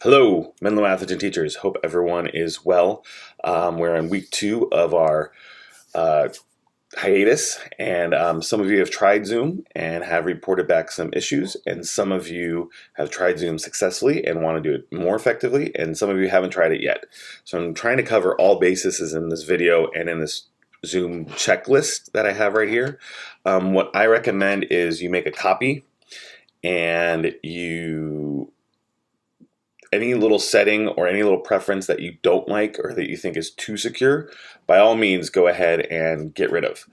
Hello, Menlo-Atherton teachers. Hope everyone is well. We're on week 2 of our uh, hiatus, and some of you have tried Zoom and have reported back some issues, and some of you have tried Zoom successfully and want to do it more effectively, and some of you haven't tried it yet. So I'm trying to cover all bases in this video and in this Zoom checklist that I have right here. What I recommend is you make a copy and any little setting or any little preference that you don't like or that you think is too secure, by all means, go ahead and get rid of.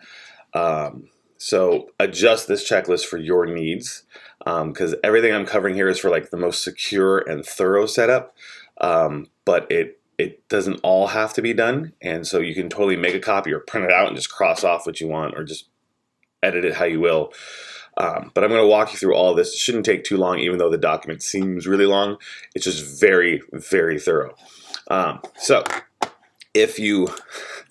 So adjust this checklist for your needs, because everything I'm covering here is for like the most secure and thorough setup, but it doesn't all have to be done, and so you can totally make a copy or print it out and just cross off what you want or just edit it how you will. But I'm going to walk you through all of this. It shouldn't take too long, even though the document seems really long. It's just very, very thorough. So the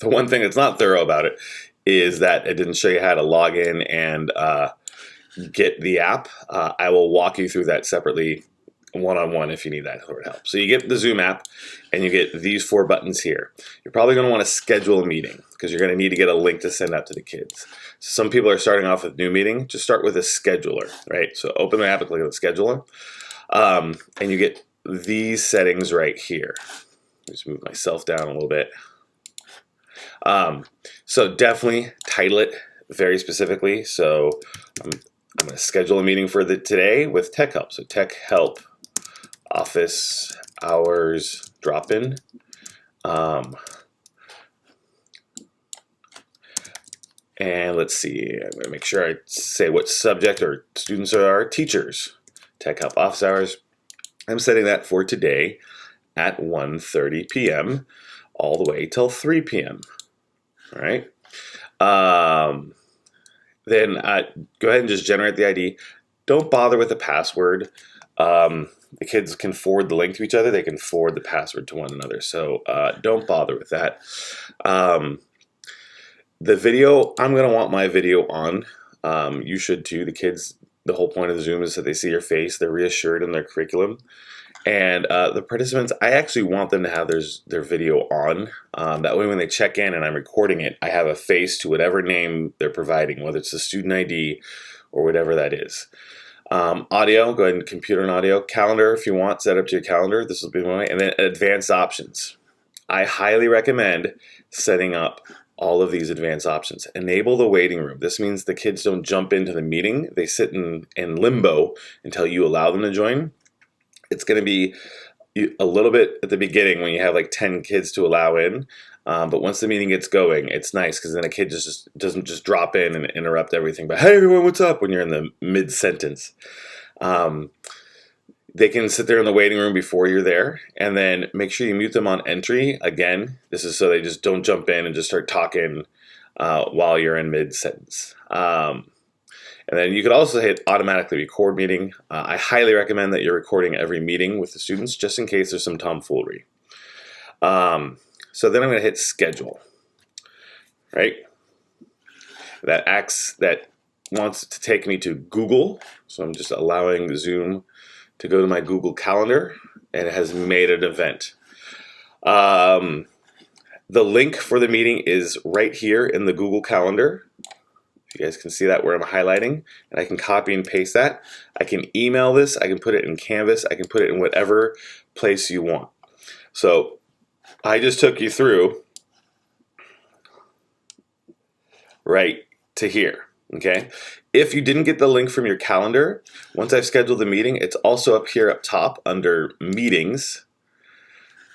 one thing that's not thorough about it is that it didn't show you how to log in and get the app. I will walk you through that separately, one-on-one, if you need that sort of help. So you get the Zoom app and you get these 4 buttons here. You're probably going to want to schedule a meeting because you're going to need to get a link to send out to the kids. So some people are starting off with new meeting. Just start with a scheduler, right? So open the app and click on the scheduler, and you get these settings right here. Just move myself down a little bit. So definitely title it very specifically. So I'm going to schedule a meeting for today with Tech Help. So Tech Help office hours drop-in. And let's see, I'm going to make sure I say what subject or students are our teachers. Tech Help office hours. I'm setting that for today at 1:30 p.m. all the way till 3 p.m. All right. Then go ahead and just generate the ID. Don't bother with the password. The kids can forward the link to each other. They can forward the password to one another. So don't bother with that. The video, I'm going to want my video on. You should too. The kids, the whole point of the Zoom is that they see your face. They're reassured in their curriculum. And the participants, I actually want them to have their video on. That way when they check in and I'm recording it, I have a face to whatever name they're providing, whether it's the student ID or whatever that is. Audio, go ahead and computer and audio. Calendar, if you want, set up to your calendar. This will be one way. And then advanced options. I highly recommend setting up all of these advanced options. Enable the waiting room. This means the kids don't jump into the meeting. They sit in limbo until you allow them to join. It's going to be a little bit at the beginning when you have like 10 kids to allow in. But once the meeting gets going, it's nice because then a kid just doesn't just drop in and interrupt everything. But hey, everyone, what's up? When you're in the mid-sentence. They can sit there in the waiting room before you're there, and then make sure you mute them on entry. Again, this is so they just don't jump in and just start talking while you're in mid-sentence. And then you could also hit automatically record meeting. I highly recommend that you're recording every meeting with the students just in case there's some tomfoolery. So then I'm going to hit schedule, right? That wants to take me to Google. So I'm just allowing Zoom to go to my Google Calendar, and it has made an event. The link for the meeting is right here in the Google Calendar. You guys can see that where I'm highlighting, and I can copy and paste that. I can email this, I can put it in Canvas, I can put it in whatever place you want. So I just took you through right to here, okay? If you didn't get the link from your calendar, once I've scheduled the meeting, it's also up here up top under meetings,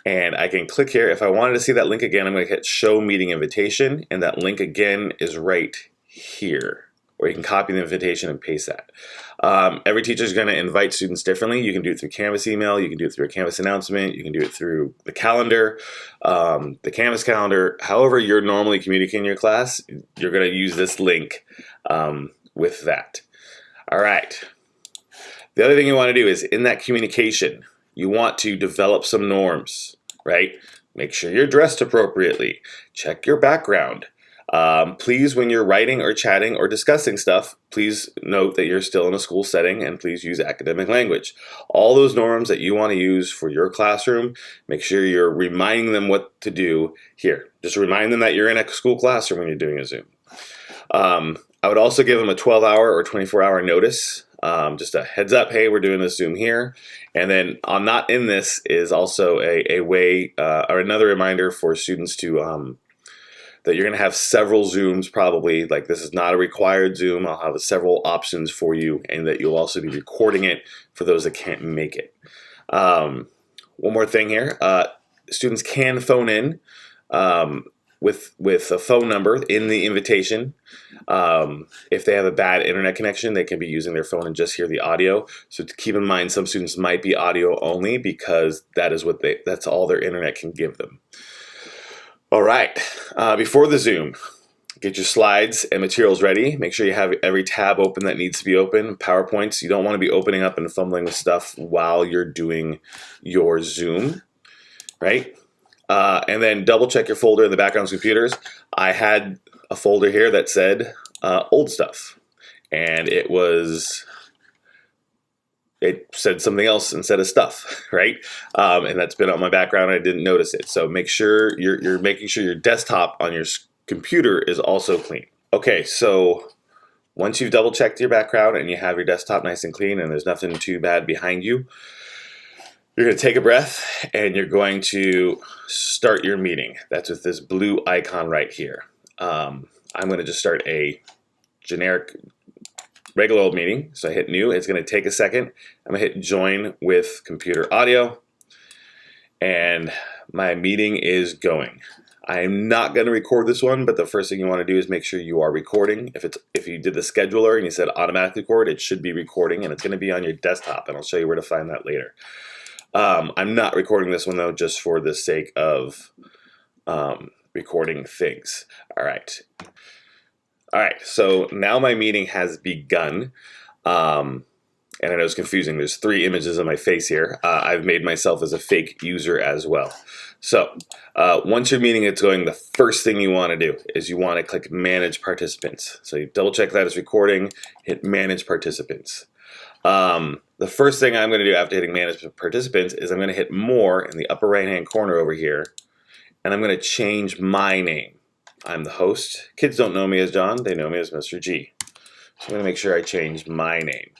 and I can click here. If I wanted to see that link again, I'm going to hit show meeting invitation, and that link again is right here, or you can copy the invitation and paste that. Every teacher is going to invite students differently. You can do it through Canvas email, you can do it through a Canvas announcement, you can do it through the calendar, the Canvas calendar. However you're normally communicating in your class, you're going to use this link with that. All right. The other thing you want to do is in that communication, you want to develop some norms, right? Make sure you're dressed appropriately. Check your background. Please, when you're writing or chatting or discussing stuff, please note that you're still in a school setting and please use academic language. All those norms that you want to use for your classroom, make sure you're reminding them what to do here. Just remind them that you're in a school classroom when you're doing a Zoom. I would also give them a 12-hour or 24-hour notice. Just a heads up, hey, we're doing this Zoom here. And then on not in this is also a way or another reminder for students to that you're going to have several Zooms probably. Like this is not a required Zoom. I'll have several options for you and that you'll also be recording it for those that can't make it. One more thing here. Students can phone in with a phone number in the invitation. If they have a bad internet connection, they can be using their phone and just hear the audio. So to keep in mind, some students might be audio only because that's all their internet can give them. All right, before the Zoom, get your slides and materials ready. Make sure you have every tab open that needs to be open. PowerPoints, you don't want to be opening up and fumbling with stuff while you're doing your Zoom, right? And then double check your folder in the background computers. I had a folder here that said old stuff, and it said something else instead of stuff, right? And that's been on my background. I didn't notice it. So make sure you're making sure your desktop on your computer is also clean. Okay, so once you've double checked your background and you have your desktop nice and clean and there's nothing too bad behind you, you're going to take a breath and you're going to start your meeting. That's with this blue icon right here. I'm going to just start a generic regular old meeting. So I hit new. It's going to take a second. I'm going to hit join with computer audio. And my meeting is going. I am not going to record this one, but the first thing you want to do is make sure you are recording. If you did the scheduler and you said automatic record, it should be recording and it's going to be on your desktop, and I'll show you where to find that later. I'm not recording this one though, just for the sake of recording things. All right, so now my meeting has begun. And I know it's confusing. There's 3 images of my face here. I've made myself as a fake user as well. So once your meeting is going, the first thing you want to do is you want to click Manage Participants. So you double check that it's recording, hit Manage Participants. The first thing I'm going to do after hitting Manage Participants is I'm going to hit More in the upper right-hand corner over here, and I'm going to change my name. I'm the host. Kids don't know me as John. They know me as Mr. G. So I'm going to make sure I change my name.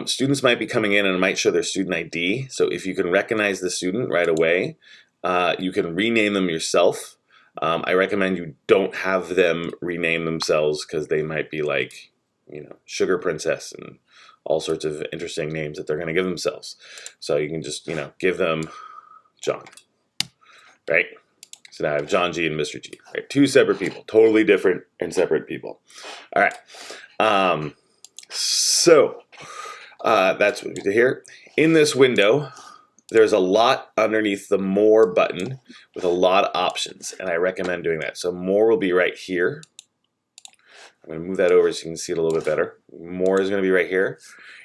Students might be coming in and it might show their student ID. So if you can recognize the student right away, you can rename them yourself. I recommend you don't have them rename themselves because they might be like, Sugar Princess and all sorts of interesting names that they're going to give themselves. So you can just, give them John, right? So now I have John G and Mr. G, right? 2 separate people, totally different and separate people. All right. That's what we do here. In this window, there's a lot underneath the More button with a lot of options, and I recommend doing that. So More will be right here. I'm going to move that over so you can see it a little bit better. More is going to be right here.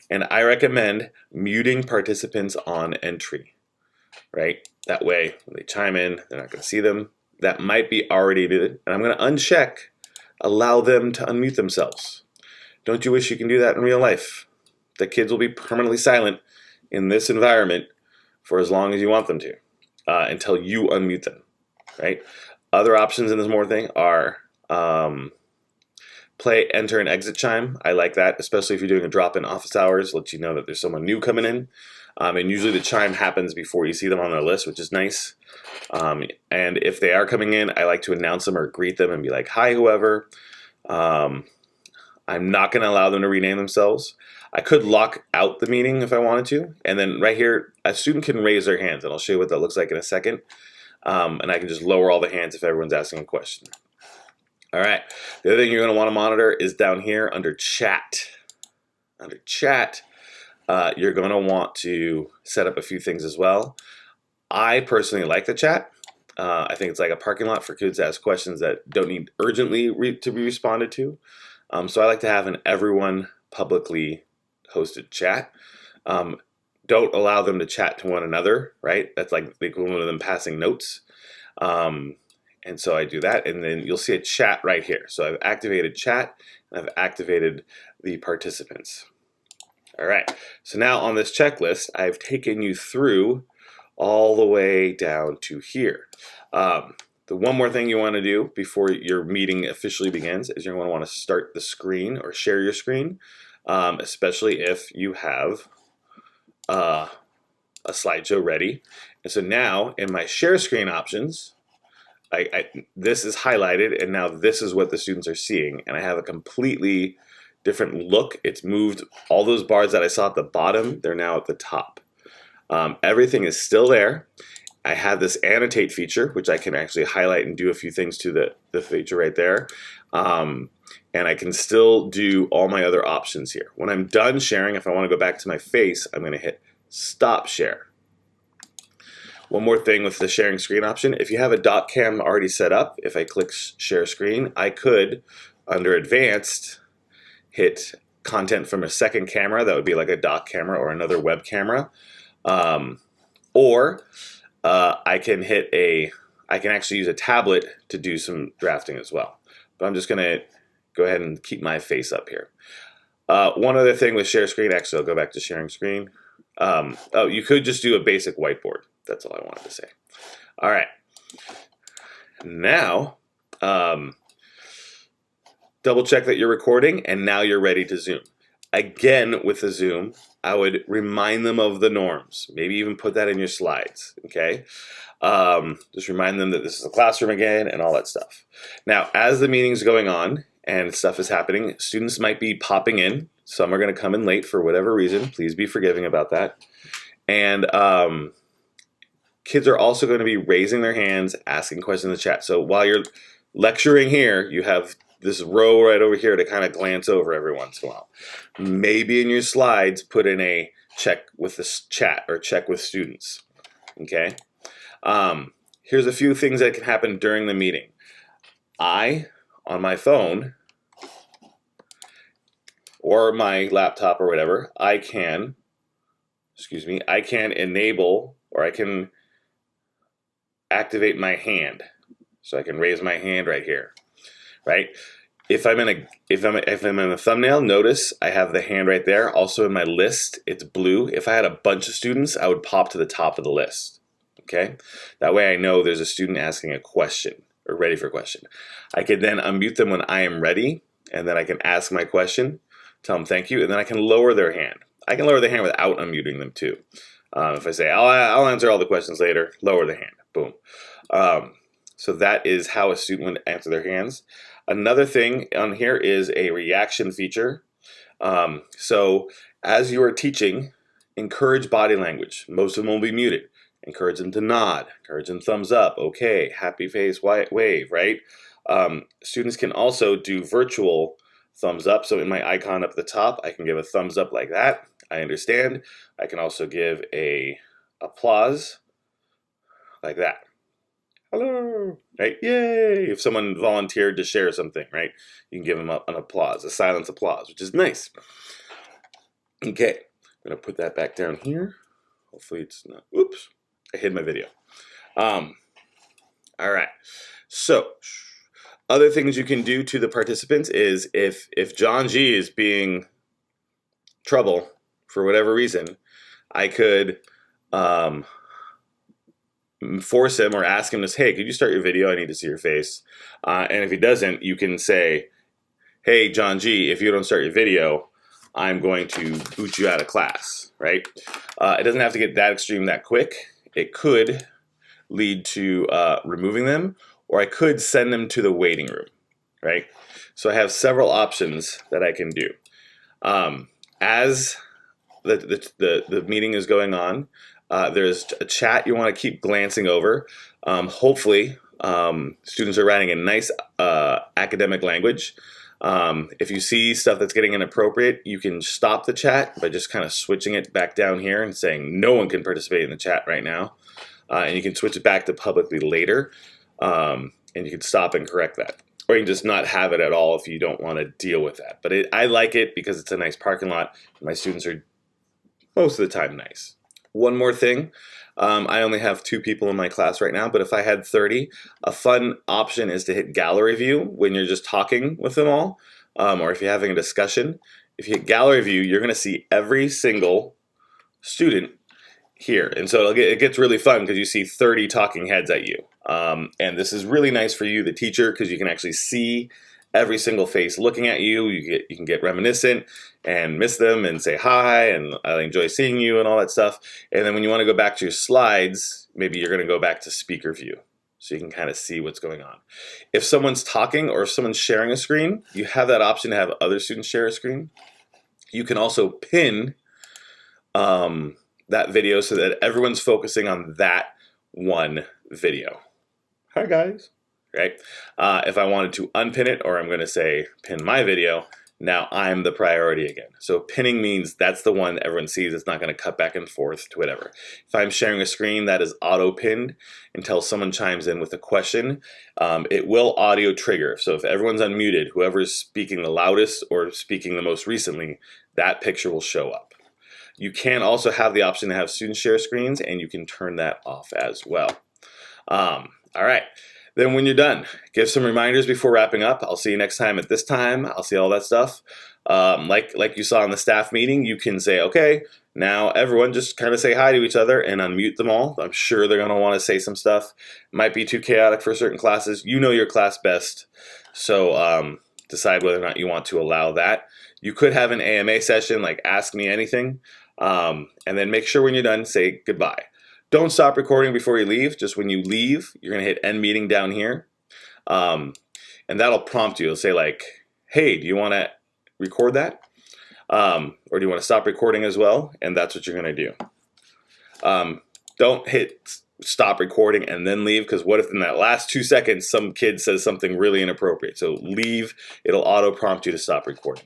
And I recommend muting participants on entry, right? That way, when they chime in, they're not going to see them. That might be already muted. And I'm going to uncheck, allow them to unmute themselves. Don't you wish you can do that in real life? The kids will be permanently silent in this environment for as long as you want them to, until you unmute them, right? Other options in this More thing are play, enter, and exit chime. I like that, especially if you're doing a drop-in office hours. Lets you know that there's someone new coming in. And usually the chime happens before you see them on their list, which is nice. And if they are coming in, I like to announce them or greet them and be like, hi, whoever. I'm not going to allow them to rename themselves. I could lock out the meeting if I wanted to. And then right here, a student can raise their hands, and I'll show you what that looks like in a second. And I can just lower all the hands if everyone's asking a question. All right. The other thing you're going to want to monitor is down here under Chat. Under Chat, you're going to want to set up a few things as well. I personally like the chat. I think it's like a parking lot for kids to ask questions that don't need urgently to be responded to. So I like to have an everyone publicly hosted chat. Don't allow them to chat to one another, right? That's like the equivalent of them passing notes. And so I do that, and then you'll see a chat right here. So I've activated chat, and I've activated the participants. All right, so now on this checklist, I've taken you through all the way down to here. The one more thing you want to do before your meeting officially begins is you're going to want to start the screen or share your screen, especially if you have a slideshow ready. And so now in my share screen options, this is highlighted, and now this is what the students are seeing, and I have a completely different look. It's moved all those bars that I saw at the bottom, they're now at the top. Everything is still there. I have this annotate feature, which I can actually highlight and do a few things to the feature right there. And I can still do all my other options here. When I'm done sharing, if I want to go back to my face, I'm going to hit stop share. One more thing with the sharing screen option, if you have a dot cam already set up, if I click share screen, I could, under advanced, hit content from a second camera. That would be like a dot camera or another web camera. Or I can actually use a tablet to do some drafting as well. But I'm just going to go ahead and keep my face up here. One other thing with share screen, actually I'll go back to sharing screen. You could just do a basic whiteboard. That's all I wanted to say. All right. Now, double check that you're recording, and now you're ready to Zoom. Again, with the Zoom, I would remind them of the norms. Maybe even put that in your slides, okay? Just remind them that this is a classroom again and all that stuff. Now, as the meeting's going on and stuff is happening, students might be popping in. Some are going to come in late for whatever reason. Please be forgiving about that. And kids are also going to be raising their hands, asking questions in the chat. So while you're lecturing here, you have this row right over here to kind of glance over every once in a while. Maybe in your slides, put in a check with the chat or check with students, okay? Here's a few things that can happen during the meeting. On my phone or my laptop or whatever, I can enable, or I can activate my hand. So I can raise my hand right here. Right? If I'm in a thumbnail, notice I have the hand right there. Also in my list, it's blue. If I had a bunch of students, I would pop to the top of the list. Okay? That way I know there's a student asking a question or ready for a question. I can then unmute them when I am ready, and then I can ask my question, tell them thank you, and then I can lower their hand. I can lower the hand without unmuting them too. If I say, I'll answer all the questions later, lower the hand. Boom. So that is how a student would answer their hands. Another thing on here is a reaction feature. So as you are teaching, encourage body language. Most of them will be muted. Encourage them to nod. Encourage them thumbs up. Okay. Happy face, wave, right? Students can also do virtual thumbs up. So in my icon up at the top, I can give a thumbs up like that. I understand. I can also give a applause like that. Hello, right? Yay! If someone volunteered to share something, right? You can give them an applause, a silent applause, which is nice. Okay, I'm gonna put that back down here. Hopefully it's not, oops, I hid my video. All right, so other things you can do to the participants is if John G is being trouble for whatever reason, I could force him or ask him to say, hey, could you start your video? I need to see your face. And if he doesn't, you can say, hey, John G, if you don't start your video, I'm going to boot you out of class, right? It doesn't have to get that extreme that quick. It could lead to removing them, or I could send them to the waiting room, right? So I have several options that I can do. As the meeting is going on, there's a chat you want to keep glancing over. Hopefully, students are writing in nice academic language. If you see stuff that's getting inappropriate, you can stop the chat by just kind of switching it back down here and saying no one can participate in the chat right now. And you can switch it back to publicly later, and you can stop and correct that. Or you can just not have it at all if you don't want to deal with that. But I like it because it's a nice parking lot. My students are most of the time nice. One more thing, I only have 2 people in my class right now, but if I had 30, a fun option is to hit gallery view when you're just talking with them all, or if you're having a discussion. If you hit gallery view, you're going to see every single student here. And so it gets really fun because you see 30 talking heads at you. And this is really nice for you, the teacher, because you can actually see every single face looking at you. You can get reminiscent and miss them and say hi and I enjoy seeing you and all that stuff. And then when you want to go back to your slides, maybe you're going to go back to speaker view so you can kind of see what's going on. If someone's talking or if someone's sharing a screen, you have that option to have other students share a screen. You can also pin that video so that everyone's focusing on that one video. Hi guys. Right? If I wanted to unpin it, or I'm going to say pin my video, now I'm the priority again. So pinning means that's the one everyone sees. It's not going to cut back and forth to whatever. If I'm sharing a screen, that is auto pinned until someone chimes in with a question. It will audio trigger. So if everyone's unmuted, whoever's speaking the loudest or speaking the most recently, that picture will show up. You can also have the option to have students share screens, and you can turn that off as well. All right. Then when you're done, give some reminders before wrapping up. I'll see you next time at this time. I'll see all that stuff. Like you saw in the staff meeting, you can say, okay, now everyone just kind of say hi to each other and unmute them all. I'm sure they're going to want to say some stuff. Might be too chaotic for certain classes. You know your class best. So decide whether or not you want to allow that. You could have an AMA session, like ask me anything. And then make sure when you're done, say goodbye. Don't stop recording before you leave. Just when you leave, you're going to hit end meeting down here. And that'll prompt you. It'll say like, hey, do you want to record that? Or do you want to stop recording as well? And that's what you're going to do. Don't hit stop recording and then leave, because what if in that last 2 seconds some kid says something really inappropriate? So leave. It'll auto prompt you to stop recording.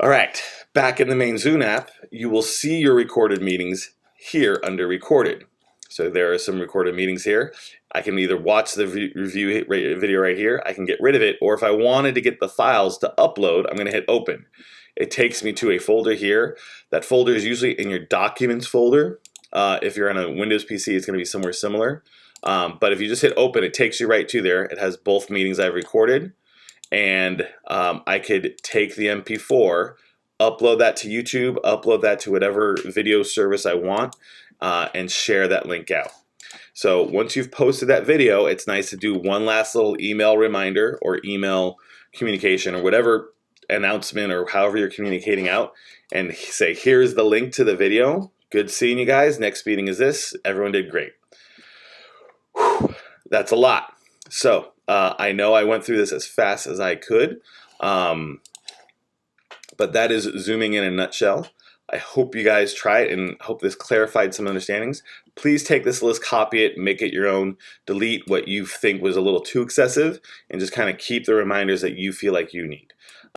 All right. Back in the main Zoom app, you will see your recorded meetings here under recorded. So there are some recorded meetings here. I can either watch the review video right here, I can get rid of it, or if I wanted to get the files to upload, I'm going to hit open. It takes me to a folder here. That folder is usually in your documents folder. If you're on a Windows PC, it's going to be somewhere similar. But if you just hit open, it takes you right to there. It has both meetings I've recorded, and I could take the MP4, upload that to YouTube, upload that to whatever video service I want, and share that link out. So once you've posted that video, it's nice to do one last little email reminder or email communication or whatever announcement or however you're communicating out, and say, here's the link to the video. Good seeing you guys. Next meeting is this. Everyone did great. Whew, that's a lot. So I know I went through this as fast as I could. But that is Zooming in a nutshell. I hope you guys try it and hope this clarified some understandings. Please take this list, copy it, make it your own, delete what you think was a little too excessive, and just kind of keep the reminders that you feel like you need.